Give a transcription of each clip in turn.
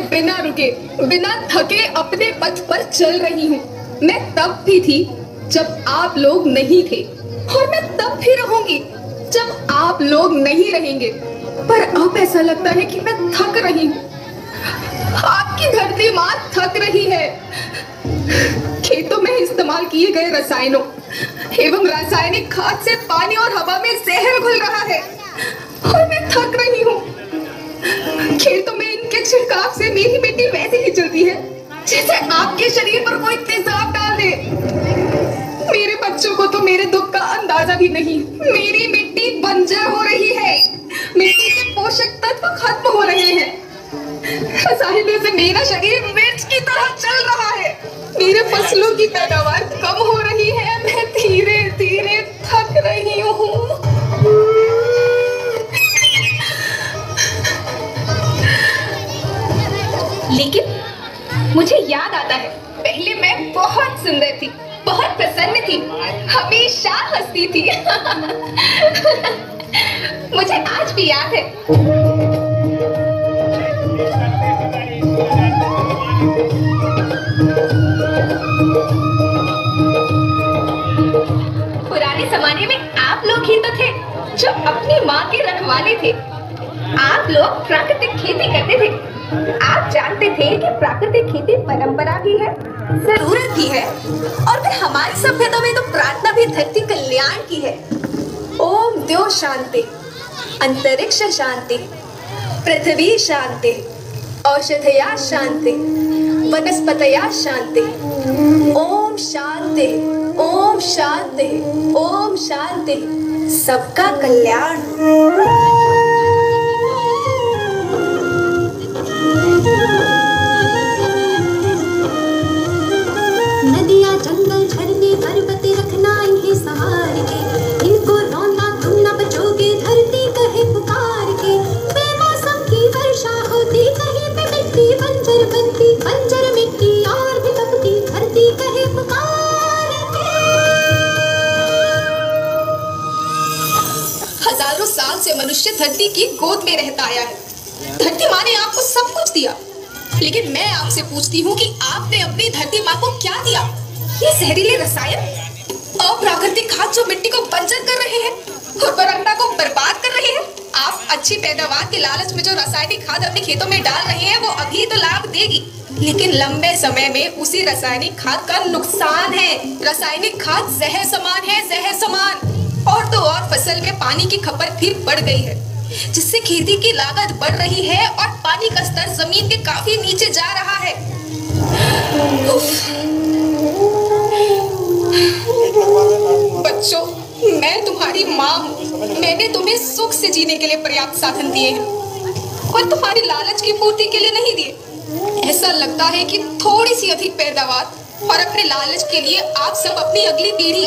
बिना रुके, बिना थके अपने पथ पर चल रही हूँ। मैं तब भी थी जब आप लोग नहीं थे, और मैं तब भी रहूंगी जब आप लोग नहीं रहेंगे। पर अब ऐसा लगता है कि मैं थक रही हूँ। आपकी धरती माँ थक रही है। खेतों में इस्तेमाल किए गए रसायनों एवं रासायनिक खाद से पानी और हवा में जहर घुल रहा है, और मैं थक रही हूँ। खेतों में इनके छिड़काव से मेरी मिट्टी वैसे ही चलती है जैसे आपके शरीर पर कोई तेजाब डाल दे। मेरे बच्चों को तो मेरे दुख का अंदाजा भी नहीं। मेरी मिट्टी बंजर हो रही है, मिट्टी के पोषक तत्व खत्म हो रहे हैं। रसायनों से मेरा शरीर मिर्च की तरह चल रहा है। मेरे फसलों की पैदावार कम हो रही है। मैं धीरे धीरे थक रही हूँ। लेकिन मुझे याद आता है, पहले मैं बहुत सुंदर थी, बहुत प्रसन्न थी, हमेशा हंसती थी। मुझे आज भी याद है। पुराने जमाने में आप लोग ही तो थे जो अपनी माँ के रखवाले थे। आप लोग प्राकृतिक खेती करते थे। आप जानते थे कि प्राकृतिक खेती परंपरा भी है, जरूरत भी है, और फिर हमारी सभ्यता में तो प्रार्थना भी धरती कल्याण की है। ओम द्यो शांति, अंतरिक्ष शांति, पृथ्वी शांति, औषधया शांति, वनस्पतया शांति। ओम शांति, ओम शांति, ओम शांति। सबका कल्याण। नदियाँ, जंगल, झरने, पर्वत रखना इन्हें संभाल के, इनको रोना तुम न बचोगे, धरती कहे पुकार के। बेमौसम की वर्षा होती, कहीं पे मिट्टी बंजर बनती, बंजर मिट्टी और भी तपती, धरती कहे पुकार के। हजारों साल से मनुष्य धरती की गोद में रहता आया है। धरती माँ ने आपको सब कुछ दिया, लेकिन मैं आपसे पूछती हूँ कि आपने अपनी धरती माँ को क्या दिया? ये जहरीले रसायन, अप्राकृतिक खाद जो मिट्टी को बंजर कर रहे हैं, उर्वरकता को बर्बाद कर रहे हैं। आप अच्छी पैदावार के लालच में जो रासायनिक खाद अपने खेतों में डाल रहे हैं, वो अभी तो लाभ देगी, लेकिन लंबे समय में उसी रासायनिक खाद का नुकसान है। रासायनिक खाद जहर समान है, जहर समान। और तो और फसल के पानी की खपत भी बढ़ गई है, जिससे खेती की लागत बढ़ रही है और पानी का स्तर जमीन के काफी नीचे जा रहा है। बच्चों, मैं तुम्हारी माँ हूँ। मैंने तुम्हें सुख से जीने के लिए पर्याप्त साधन दिए हैं, और तुम्हारी लालच की पूर्ति के लिए नहीं दिए। ऐसा लगता है कि थोड़ी सी अधिक पैदावार और अपने लालच के लिए आप सब अपनी अगली पीढ़ी,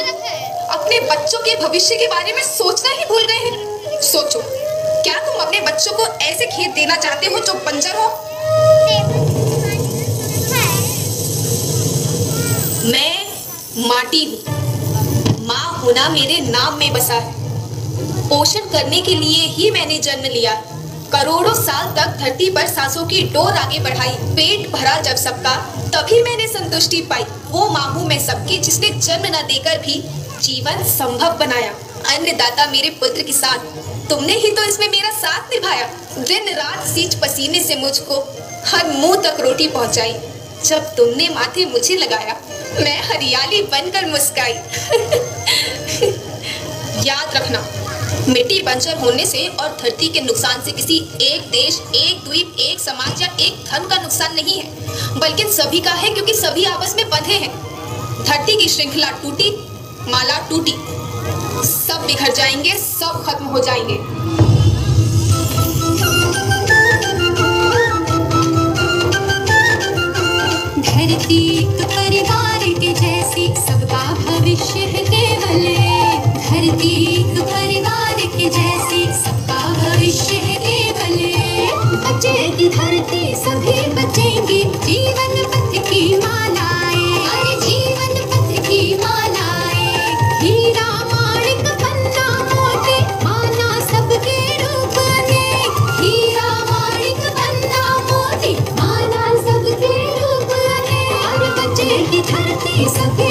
अपने बच्चों के भविष्य के बारे में सोचना ही भूल गए हैं। सोचो, क्या तुम अपने बच्चों को ऐसे खेत देना चाहते हो जो बंजर हो? मैं माटी हूँ। माँ होना मेरे नाम में बसा है। पोषण करने के लिए ही मैंने जन्म लिया। करोड़ों साल तक धरती पर सांसों की डोर आगे बढ़ाई। पेट भरा जब सबका, तभी मैंने संतुष्टि पाई। वो माँ हूँ मैं सबकी, जिसने जन्म न देकर भी जीवन संभव बनाया। अन्नदाता मेरे पुत्र किसान, तुमने ही तो इसमें मेरा साथ निभाया। दिन रात सींच पसीने से मुझको हर मुंह तक रोटी पहुंचाई। जब तुमने माथे मुझे लगाया, मैं हरियाली बनकर मुस्काई। याद रखना, मिट्टी बंजर होने से और धरती के नुकसान से किसी एक देश, एक द्वीप, एक समाज या एक धर्म का नुकसान नहीं है, बल्कि सभी का है, क्योंकि सभी आपस में बंधे हैं। धरती की श्रृंखला टूटी, माला टूटी, सब बिखर जाएंगे, सब खत्म हो जाएंगे। धरती एक परिवार के जैसी, सबका भविष्य है केवल। धरती एक परिवार के जैसी, सबका भविष्य है केवल। बचेगी धरती, सभी बचेंगे, जीवन पथ की मालाएं, अरे जीवन पथ की मालाएं। हीरा माणिक पन्ना मोती, माना सबके रूप ने। हीरा माणिक पन्ना मोती, माना सबके